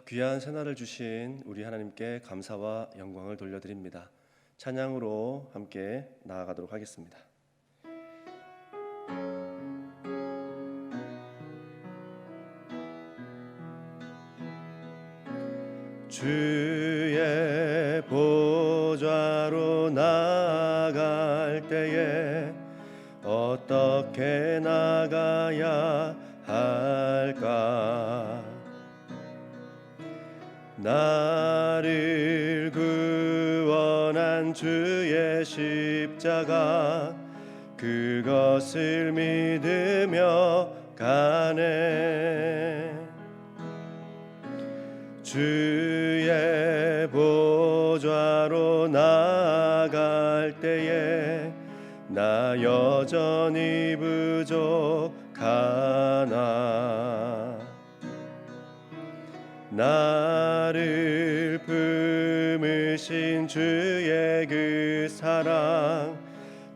귀한 새날을 주신 우리 하나님께 감사와 영광을 돌려드립니다. 찬양으로 함께 나아가도록 하겠습니다. 주의 보좌로 나아갈 때에 어떻게 나가야 할까? 나를 구원한 주의 십자가 그것을 믿으며 가네. 주의 보좌로 나아갈 때에 나 여전히 부족하나. 나를 품으신 주의 그 사랑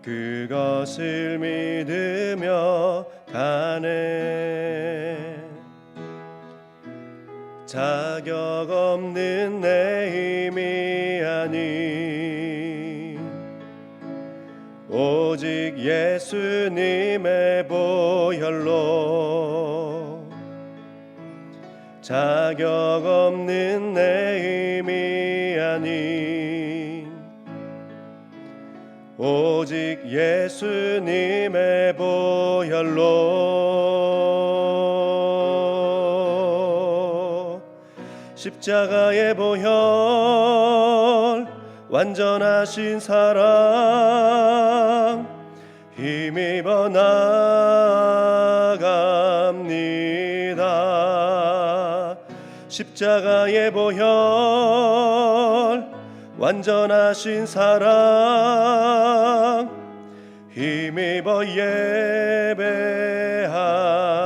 그것을 믿으며 가네. 자격 없는 내 힘이 아닌 오직 예수님의 보혈로 자격 없는 내 힘이 아닌 오직 예수님의 보혈로 십자가의 보혈 완전하신 사랑 힘입어 나아갑니다. 십자가의 보혈 완전하신 사랑 힘입어 예배합니다.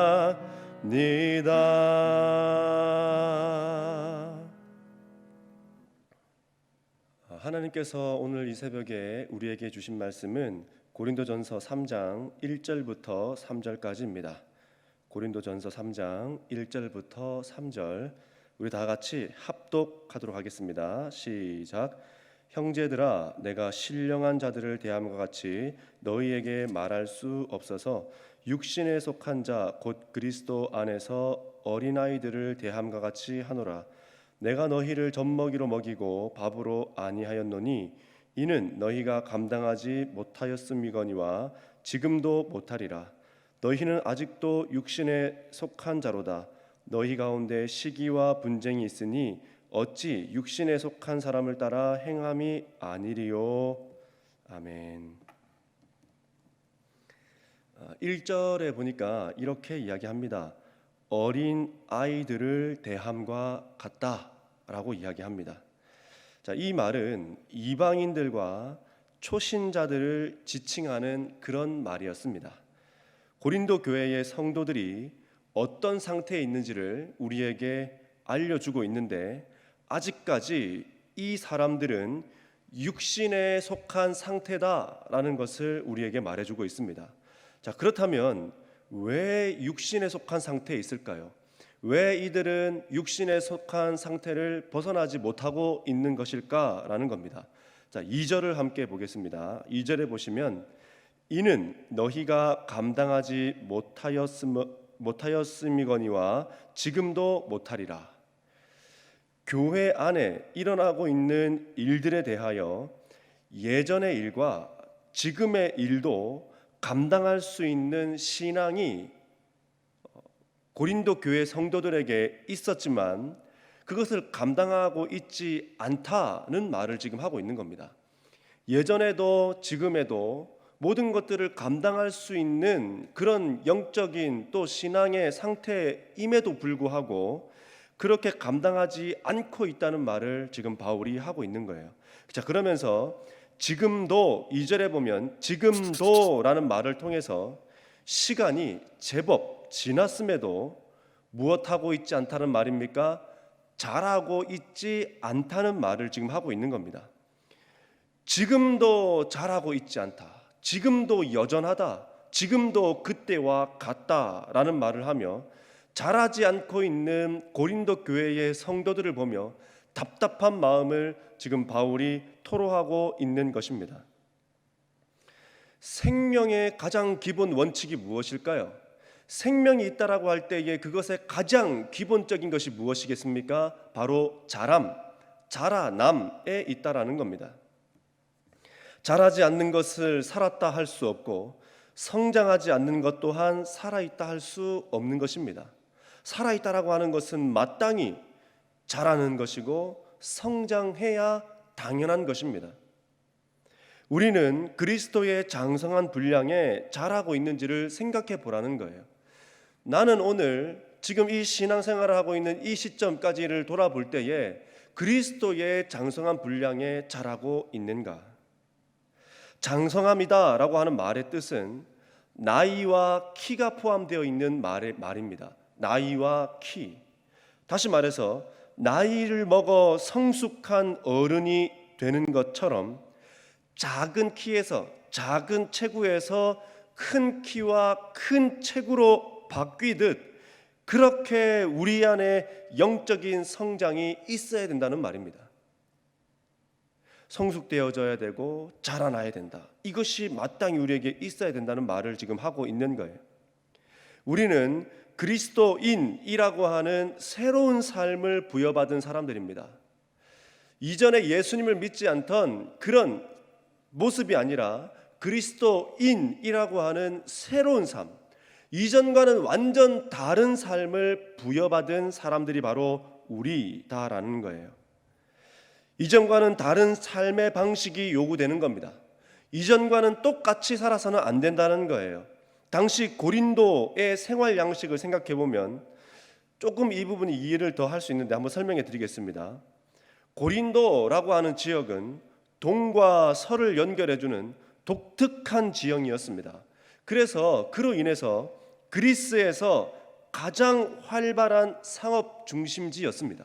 하나님께서 오늘 이 새벽에 우리에게 주신 말씀은 고린도전서 3장 1절부터 3절까지입니다. 고린도전서 3장 1절부터 3절 우리 다 같이 합독하도록 하겠습니다. 시작. 형제들아, 내가 신령한 자들을 대함과 같이 너희에게 말할 수 없어서 육신에 속한 자 곧 그리스도 안에서 어린아이들을 대함과 같이 하노라. 내가 너희를 젖먹이로 먹이고 밥으로 아니하였노니 이는 너희가 감당하지 못하였음이거니와 지금도 못하리라. 너희는 아직도 육신에 속한 자로다. 너희 가운데 시기와 분쟁이 있으니 어찌 육신에 속한 사람을 따라 행함이 아니리요. 아멘. 1절에 보니까 이렇게 이야기합니다. 어린 아이들을 대함과 같다라고 이야기합니다. 자, 이 말은 이방인들과 초신자들을 지칭하는 그런 말이었습니다. 고린도 교회의 성도들이 어떤 상태에 있는지를 우리에게 알려주고 있는데 아직까지 이 사람들은 육신에 속한 상태다라는 것을 우리에게 말해주고 있습니다. 자, 그렇다면 왜 육신에 속한 상태에 있을까요? 왜 이들은 육신에 속한 상태를 벗어나지 못하고 있는 것일까라는 겁니다. 자, 2절을 함께 보겠습니다. 2절에 보시면 이는 너희가 감당하지 못하였음이거니와 지금도 못하리라. 교회 안에 일어나고 있는 일들에 대하여 예전의 일과 지금의 일도 감당할 수 있는 신앙이 고린도 교회 성도들에게 있었지만 그것을 감당하고 있지 않다는 말을 지금 하고 있는 겁니다. 예전에도 지금에도 모든 것들을 감당할 수 있는 그런 영적인 또 신앙의 상태임에도 불구하고 그렇게 감당하지 않고 있다는 말을 지금 바울이 하고 있는 거예요. 자, 그러면서 지금도 2절에 보면 지금도라는 말을 통해서 시간이 제법 지났음에도 무엇하고 있지 않다는 말입니까? 잘하고 있지 않다는 말을 지금 하고 있는 겁니다. 지금도 잘하고 있지 않다, 지금도 여전하다, 지금도 그때와 같다라는 말을 하며 자라지 않고 있는 고린도 교회의 성도들을 보며 답답한 마음을 지금 바울이 토로하고 있는 것입니다. 생명의 가장 기본 원칙이 무엇일까요? 생명이 있다라고 할 때에 그것의 가장 기본적인 것이 무엇이겠습니까? 바로 자라남에 있다라는 겁니다. 자라지 않는 것을 살았다 할 수 없고 성장하지 않는 것 또한 살아있다 할 수 없는 것입니다. 살아있다라고 하는 것은 마땅히 자라는 것이고 성장해야 당연한 것입니다. 우리는 그리스도의 장성한 분량에 자라고 있는지를 생각해 보라는 거예요. 나는 오늘 지금 이 신앙생활을 하고 있는 이 시점까지를 돌아볼 때에 그리스도의 장성한 분량에 자라고 있는가? 장성함이다 라고 하는 말의 뜻은 나이와 키가 포함되어 있는 말입니다. 나이와 키. 다시 말해서 나이를 먹어 성숙한 어른이 되는 것처럼 작은 키에서, 작은 체구에서 큰 키와 큰 체구로 바뀌듯 그렇게 우리 안에 영적인 성장이 있어야 된다는 말입니다. 성숙되어져야 되고 자라나야 된다. 이것이 마땅히 우리에게 있어야 된다는 말을 지금 하고 있는 거예요. 우리는 그리스도인이라고 하는 새로운 삶을 부여받은 사람들입니다. 이전에 예수님을 믿지 않던 그런 모습이 아니라 그리스도인이라고 하는 새로운 삶, 이전과는 완전 다른 삶을 부여받은 사람들이 바로 우리다라는 거예요. 이전과는 다른 삶의 방식이 요구되는 겁니다. 이전과는 똑같이 살아서는 안 된다는 거예요. 당시 고린도의 생활 양식을 생각해 보면 조금 이 부분이 이해를 더 할 수 있는데 한번 설명해 드리겠습니다. 고린도라고 하는 지역은 동과 서를 연결해주는 독특한 지형이었습니다. 그래서 그로 인해서 그리스에서 가장 활발한 상업 중심지였습니다.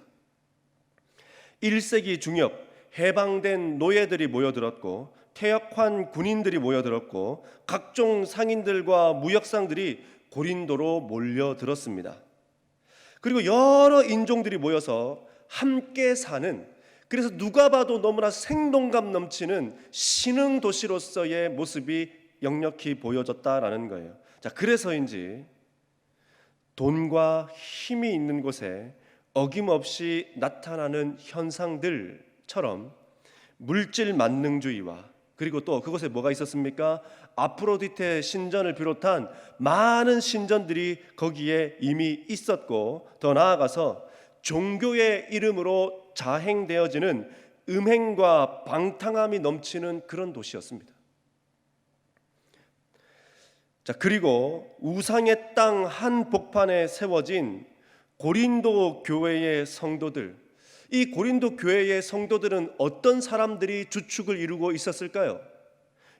1세기 중엽 해방된 노예들이 모여들었고 퇴역한 군인들이 모여들었고 각종 상인들과 무역상들이 고린도로 몰려들었습니다. 그리고 여러 인종들이 모여서 함께 사는, 그래서 누가 봐도 너무나 생동감 넘치는 신흥 도시로서의 모습이 역력히 보여졌다라는 거예요. 자, 그래서인지 돈과 힘이 있는 곳에 어김없이 나타나는 현상들처럼 물질 만능주의와 그리고 또 그곳에 뭐가 있었습니까? 아프로디테 신전을 비롯한 많은 신전들이 거기에 이미 있었고, 더 나아가서 종교의 이름으로 자행되어지는 음행과 방탕함이 넘치는 그런 도시였습니다. 자, 그리고 우상의 땅 한복판에 세워진 고린도 교회의 성도들, 이 고린도 교회의 성도들은 어떤 사람들이 주축을 이루고 있었을까요?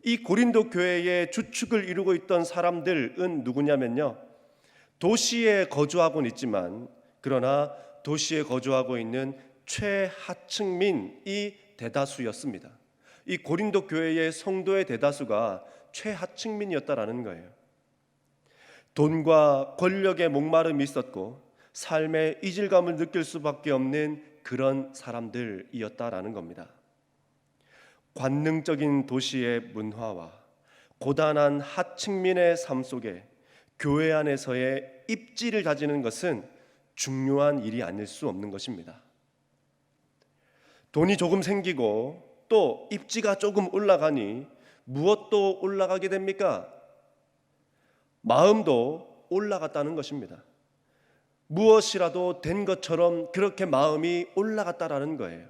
이 고린도 교회의 주축을 이루고 있던 사람들은 누구냐면요, 도시에 거주하고는 있지만 그러나 도시에 거주하고 있는 최하층민이 대다수였습니다. 이 고린도 교회의 성도의 대다수가 최하층민이었다라는 거예요. 돈과 권력에 목마름이 있었고 삶의 이질감을 느낄 수밖에 없는 그런 사람들이었다라는 겁니다. 관능적인 도시의 문화와 고단한 하층민의 삶 속에 교회 안에서의 입지를 가지는 것은 중요한 일이 아닐 수 없는 것입니다. 돈이 조금 생기고 또 입지가 조금 올라가니 무엇도 올라가게 됩니까? 마음도 올라갔다는 것입니다. 무엇이라도 된 것처럼 그렇게 마음이 올라갔다라는 거예요.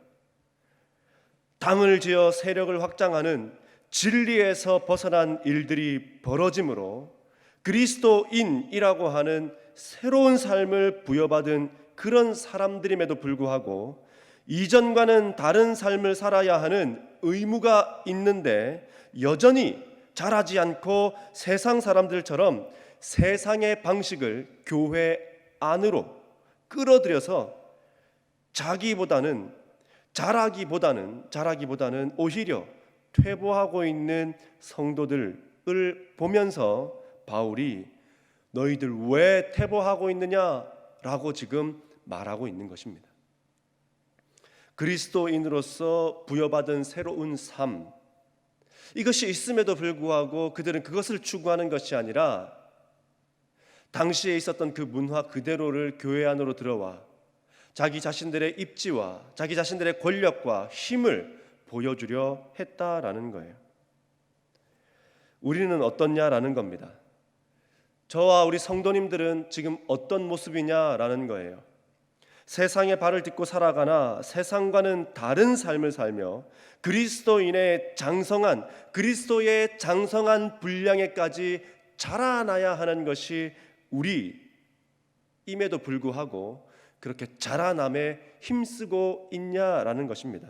당을 지어 세력을 확장하는 진리에서 벗어난 일들이 벌어짐으로 그리스도인이라고 하는 새로운 삶을 부여받은 그런 사람들임에도 불구하고 이전과는 다른 삶을 살아야 하는 의무가 있는데 여전히 자라지 않고 세상 사람들처럼 세상의 방식을 교회 안으로 끌어들여서 자라기보다는 오히려 퇴보하고 있는 성도들을 보면서 바울이 너희들 왜 퇴보하고 있느냐라고 지금 말하고 있는 것입니다. 그리스도인으로서 부여받은 새로운 삶, 이것이 있음에도 불구하고 그들은 그것을 추구하는 것이 아니라 당시에 있었던 그 문화 그대로를 교회 안으로 들어와 자기 자신들의 입지와 자기 자신들의 권력과 힘을 보여주려 했다라는 거예요. 우리는 어떻냐라는 겁니다. 저와 우리 성도님들은 지금 어떤 모습이냐라는 거예요. 세상의 발을 딛고 살아가나 세상과는 다른 삶을 살며 그리스도의 장성한 분량에까지 자라나야 하는 것이 우리임에도 불구하고 그렇게 자라남에 힘쓰고 있냐라는 것입니다.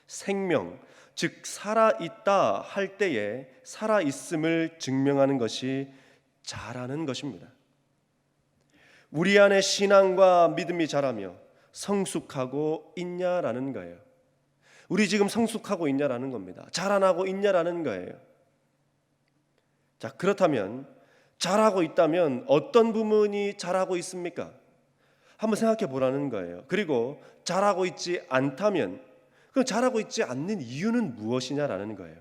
생명, 즉 살아있다 할 때에 살아있음을 증명하는 것이 자라는 것입니다. 우리 안에 신앙과 믿음이 자라며 성숙하고 있냐라는 거예요. 우리 지금 성숙하고 있냐라는 겁니다. 자라나고 있냐라는 거예요. 자, 그렇다면 자라고 있다면 어떤 부분이 자라고 있습니까? 한번 생각해 보라는 거예요. 그리고 자라고 있지 않다면 그럼 자라고 있지 않는 이유는 무엇이냐라는 거예요.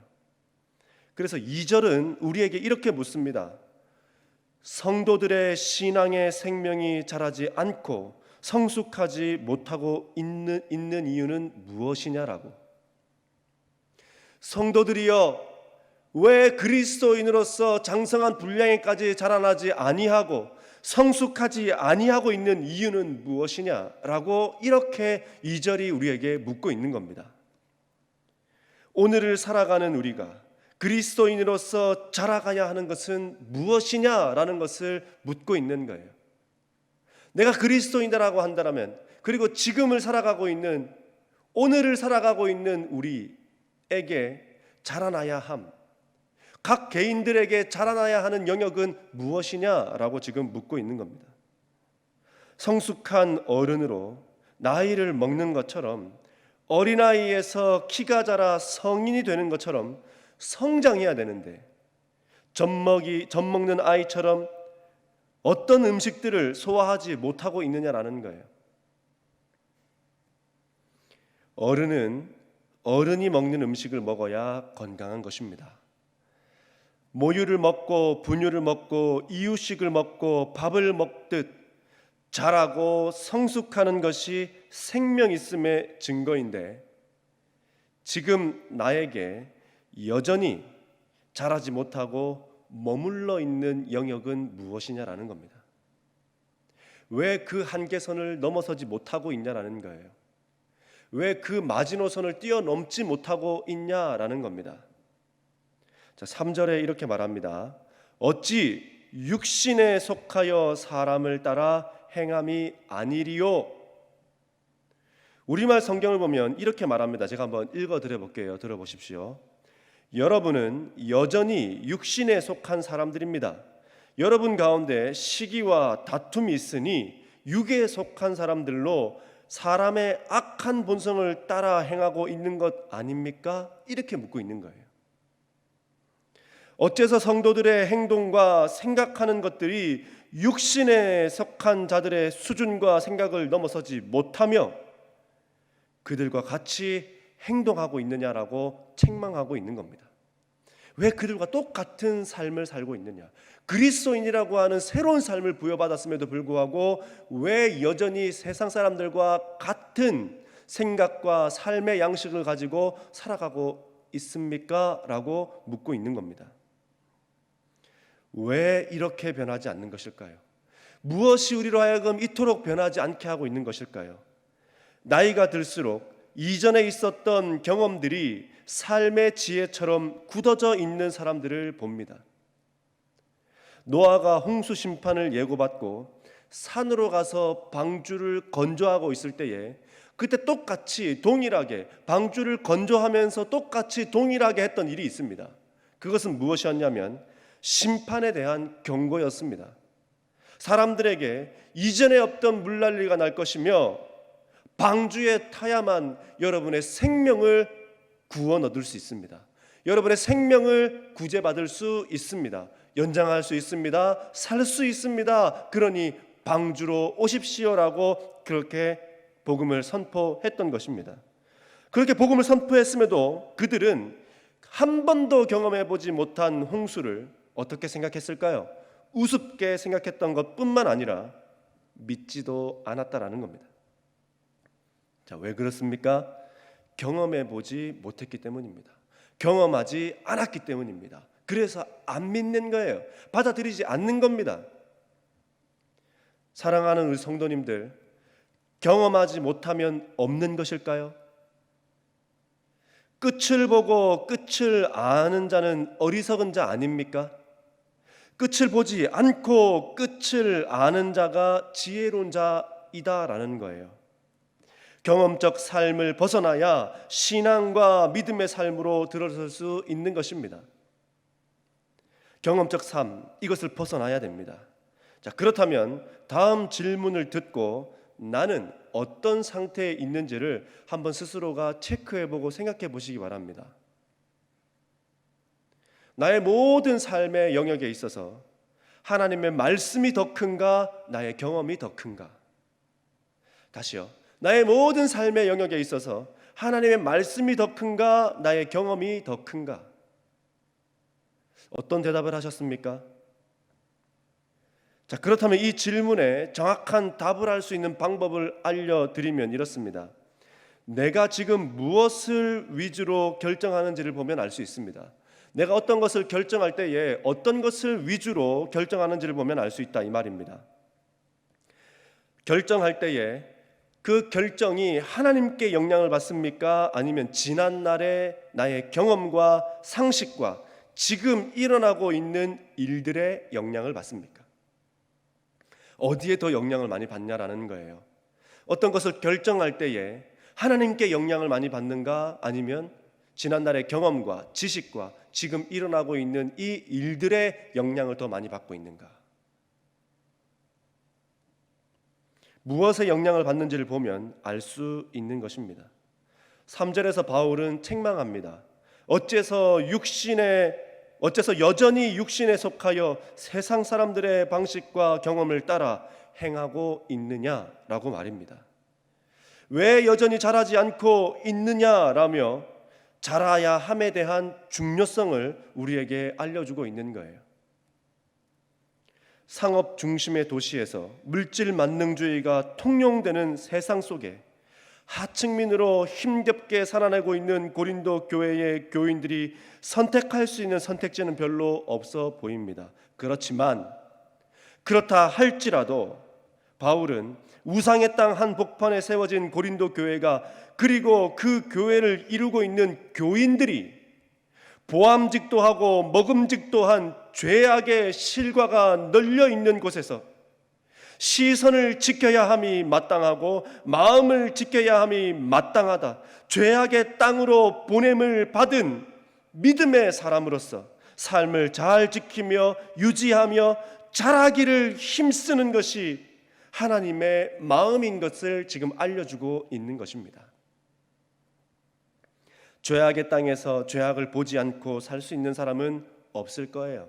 그래서 2절은 우리에게 이렇게 묻습니다. 성도들의 신앙의 생명이 자라지 않고 성숙하지 못하고 있는 이유는 무엇이냐라고. 성도들이여 왜 그리스도인으로서 장성한 분량에까지 자라나지 아니하고 성숙하지 아니하고 있는 이유는 무엇이냐라고 이렇게 2절이 우리에게 묻고 있는 겁니다. 오늘을 살아가는 우리가 그리스도인으로서 자라가야 하는 것은 무엇이냐라는 것을 묻고 있는 거예요. 내가 그리스도인이라고 한다면, 그리고 지금을 살아가고 있는, 오늘을 살아가고 있는 우리에게 자라나야 함, 각 개인들에게 자라나야 하는 영역은 무엇이냐라고 지금 묻고 있는 겁니다. 성숙한 어른으로 나이를 먹는 것처럼, 어린아이에서 키가 자라 성인이 되는 것처럼 성장해야 되는데, 젖 먹는 아이처럼 어떤 음식들을 소화하지 못하고 있느냐라는 거예요. 어른은 어른이 먹는 음식을 먹어야 건강한 것입니다. 모유를 먹고 분유를 먹고 이유식을 먹고 밥을 먹듯 자라고 성숙하는 것이 생명 있음의 증거인데, 지금 나에게 여전히 자라지 못하고 머물러 있는 영역은 무엇이냐라는 겁니다. 왜 그 한계선을 넘어서지 못하고 있냐라는 거예요. 왜 그 마지노선을 뛰어넘지 못하고 있냐라는 겁니다. 자, 3절에 이렇게 말합니다. 어찌 육신에 속하여 사람을 따라 행함이 아니리요. 우리말 성경을 보면 이렇게 말합니다. 제가 한번 읽어드려 볼게요. 들어보십시오. 여러분은 여전히 육신에 속한 사람들입니다. 여러분 가운데 시기와 다툼이 있으니 육에 속한 사람들로 사람의 악한 본성을 따라 행하고 있는 것 아닙니까? 이렇게 묻고 있는 거예요. 어째서 성도들의 행동과 생각하는 것들이 육신에 속한 자들의 수준과 생각을 넘어서지 못하며 그들과 같이 행동하고 있느냐라고 책망하고 있는 겁니다. 왜 그들과 똑같은 삶을 살고 있느냐? 그리스도인이라고 하는 새로운 삶을 부여받았음에도 불구하고 왜 여전히 세상 사람들과 같은 생각과 삶의 양식을 가지고 살아가고 있습니까? 라고 묻고 있는 겁니다. 왜 이렇게 변하지 않는 것일까요? 무엇이 우리로 하여금 이토록 변하지 않게 하고 있는 것일까요? 나이가 들수록 이전에 있었던 경험들이 삶의 지혜처럼 굳어져 있는 사람들을 봅니다. 노아가 홍수 심판을 예고받고 산으로 가서 방주를 건조하고 있을 때에 그때 똑같이 동일하게 방주를 건조하면서 똑같이 동일하게 했던 일이 있습니다. 그것은 무엇이었냐면 심판에 대한 경고였습니다. 사람들에게 이전에 없던 물난리가 날 것이며 방주에 타야만 여러분의 생명을 구원 얻을 수 있습니다. 여러분의 생명을 구제받을 수 있습니다. 연장할 수 있습니다. 살 수 있습니다. 그러니 방주로 오십시오라고 그렇게 복음을 선포했던 것입니다. 그렇게 복음을 선포했음에도 그들은 한 번도 경험해 보지 못한 홍수를 어떻게 생각했을까요? 우습게 생각했던 것뿐만 아니라 믿지도 않았다라는 겁니다. 자, 왜 그렇습니까? 경험해 보지 못했기 때문입니다. 경험하지 않았기 때문입니다. 그래서 안 믿는 거예요. 받아들이지 않는 겁니다. 사랑하는 우리 성도님들, 경험하지 못하면 없는 것일까요? 끝을 보고 끝을 아는 자는 어리석은 자 아닙니까? 끝을 보지 않고 끝을 아는 자가 지혜로운 자이다라는 거예요. 경험적 삶을 벗어나야 신앙과 믿음의 삶으로 들어설 수 있는 것입니다. 경험적 삶, 이것을 벗어나야 됩니다. 자, 그렇다면 다음 질문을 듣고 나는 어떤 상태에 있는지를 한번 스스로가 체크해보고 생각해 보시기 바랍니다. 나의 모든 삶의 영역에 있어서 하나님의 말씀이 더 큰가, 나의 경험이 더 큰가? 다시요. 나의 모든 삶의 영역에 있어서 하나님의 말씀이 더 큰가, 나의 경험이 더 큰가? 어떤 대답을 하셨습니까? 자, 그렇다면 이 질문에 정확한 답을 할 수 있는 방법을 알려드리면 이렇습니다. 내가 지금 무엇을 위주로 결정하는지를 보면 알 수 있습니다. 내가 어떤 것을 결정할 때에 어떤 것을 위주로 결정하는지를 보면 알 수 있다, 이 말입니다. 결정할 때에 그 결정이 하나님께 영향을 받습니까? 아니면 지난날의 나의 경험과 상식과 지금 일어나고 있는 일들의 영향을 받습니까? 어디에 더 영향을 많이 받냐라는 거예요. 어떤 것을 결정할 때에 하나님께 영향을 많이 받는가, 아니면 지난날의 경험과 지식과 지금 일어나고 있는 이 일들의 영향을 더 많이 받고 있는가? 무엇의 영향을 받는지를 보면 알 수 있는 것입니다. 3절에서 바울은 책망합니다. 어째서 여전히 육신에 속하여 세상 사람들의 방식과 경험을 따라 행하고 있느냐라고 말입니다. 왜 여전히 자라지 않고 있느냐라며 자라야 함에 대한 중요성을 우리에게 알려주고 있는 거예요. 상업 중심의 도시에서 물질 만능주의가 통용되는 세상 속에 하층민으로 힘겹게 살아내고 있는 고린도 교회의 교인들이 선택할 수 있는 선택지는 별로 없어 보입니다. 그렇지만 그렇다 할지라도 바울은 우상의 땅 한 복판에 세워진 고린도 교회가, 그리고 그 교회를 이루고 있는 교인들이 보암직도 하고 먹음직도 한 죄악의 실과가 널려 있는 곳에서 시선을 지켜야 함이 마땅하고 마음을 지켜야 함이 마땅하다, 죄악의 땅으로 보냄을 받은 믿음의 사람으로서 삶을 잘 지키며 유지하며 자라기를 힘쓰는 것이 하나님의 마음인 것을 지금 알려주고 있는 것입니다. 죄악의 땅에서 죄악을 보지 않고 살 수 있는 사람은 없을 거예요.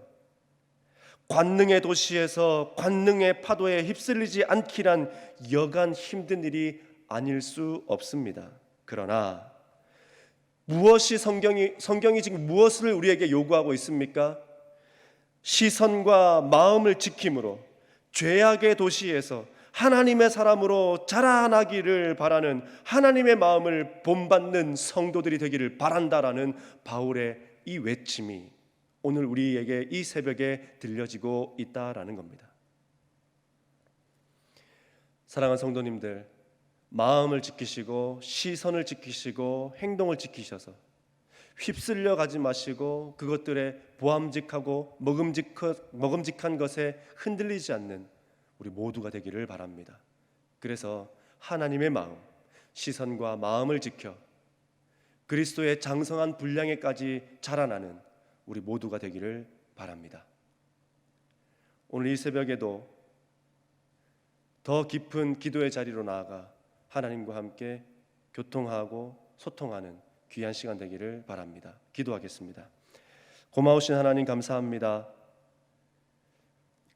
관능의 도시에서 관능의 파도에 휩쓸리지 않기란 여간 힘든 일이 아닐 수 없습니다. 그러나 무엇이 성경이 지금 무엇을 우리에게 요구하고 있습니까? 시선과 마음을 지킴으로 죄악의 도시에서 하나님의 사람으로 자라나기를 바라는, 하나님의 마음을 본받는 성도들이 되기를 바란다라는 바울의 이 외침이 오늘 우리에게 이 새벽에 들려지고 있다라는 겁니다. 사랑하는 성도님들, 마음을 지키시고 시선을 지키시고 행동을 지키셔서 휩쓸려 가지 마시고 그것들에 보암직하고 먹음직한 것에 흔들리지 않는 우리 모두가 되기를 바랍니다. 그래서 하나님의 마음, 시선과 마음을 지켜 그리스도의 장성한 분량에까지 자라나는 우리 모두가 되기를 바랍니다. 오늘 이 새벽에도 더 깊은 기도의 자리로 나아가 하나님과 함께 교통하고 소통하는 귀한 시간 되기를 바랍니다. 기도하겠습니다. 고마우신 하나님 감사합니다.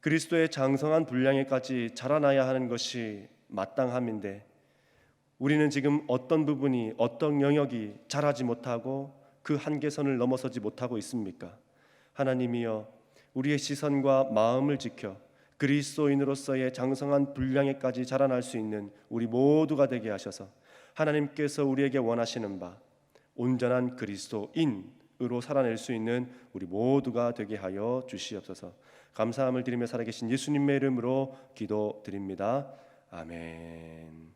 그리스도의 장성한 분량에까지 자라나야 하는 것이 마땅함인데 우리는 지금 어떤 부분이, 어떤 영역이 자라지 못하고 그 한계선을 넘어서지 못하고 있습니까? 하나님이여, 우리의 시선과 마음을 지켜 그리스도인으로서의 장성한 분량에까지 자라날 수 있는 우리 모두가 되게 하셔서 하나님께서 우리에게 원하시는 바 온전한 그리스도인으로 살아낼 수 있는 우리 모두가 되게 하여 주시옵소서. 감사함을 드리며 살아계신 예수님의 이름으로 기도드립니다. 아멘.